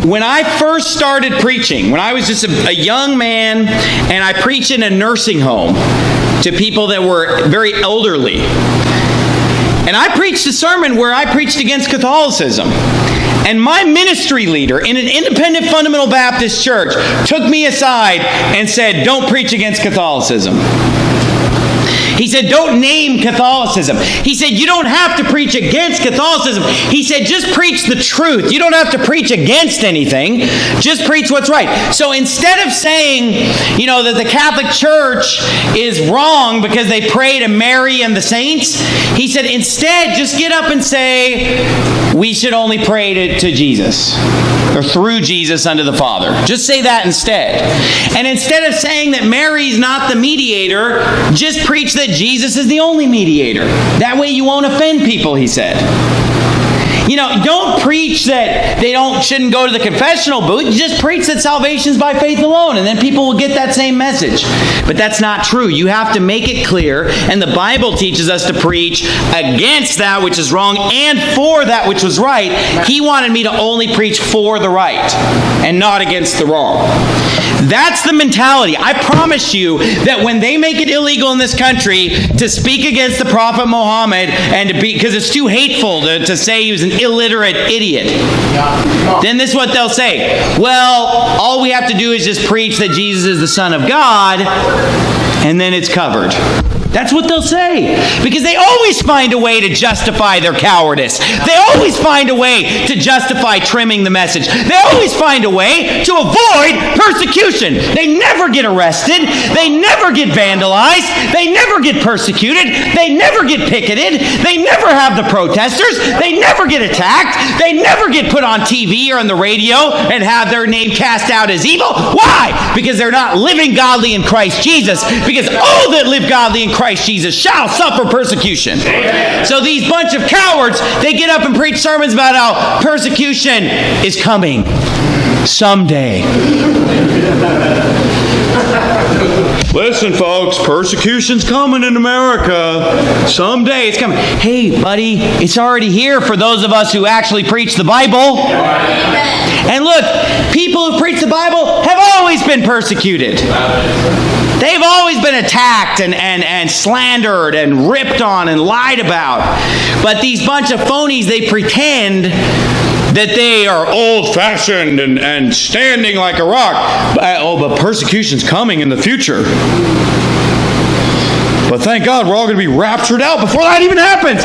When I first started preaching, when I was just a young man, and I preached in a nursing home to people that were very elderly, and I preached a sermon where I preached against Catholicism. And my ministry leader in an independent fundamental Baptist church took me aside and said, "Don't preach against Catholicism." He said, "Don't name Catholicism." He said, "You don't have to preach against Catholicism." He said, "Just preach the truth. You don't have to preach against anything. Just preach what's right." So instead of saying, that the Catholic Church is wrong because they pray to Mary and the saints, he said, instead, just get up and say, we should only pray to Jesus, or through Jesus unto the Father. Just say that instead. And instead of saying that Mary's not the mediator, just preach that Jesus is the only mediator. That way you won't offend people, he said. Don't preach that they shouldn't go to the confessional booth. Just preach that salvation is by faith alone, and then people will get that same message. But that's not true. You have to make it clear, and the Bible teaches us to preach against that which is wrong and for that which was right. He wanted me to only preach for the right and not against the wrong. That's the mentality. I promise you that when they make it illegal in this country to speak against the Prophet Muhammad, and because it's too hateful to say he was an illiterate idiot, then this is what they'll say. Well, all we have to do is just preach that Jesus is the Son of God, and then it's covered. That's what they'll say. Because they always find a way to justify their cowardice. They always find a way to justify trimming the message. They always find a way to avoid persecution. They never get arrested. They never get vandalized. They never get persecuted. They never get picketed. They never have the protesters. They never get attacked. They never get put on TV or on the radio and have their name cast out as evil. Why? Because they're not living godly in Christ Jesus. Because all that live godly in Christ Jesus shall suffer persecution. Amen. So these bunch of cowards, they get up and preach sermons about how persecution is coming someday. Listen, folks, persecution's coming in America. Someday it's coming. Hey, buddy, it's already here for those of us who actually preach the Bible. And look, people who preach the Bible have always been persecuted. They've always been attacked and slandered and ripped on and lied about. But these bunch of phonies, they pretend that they are old-fashioned and standing like a rock. But persecution's coming in the future. But thank God we're all going to be raptured out before that even happens.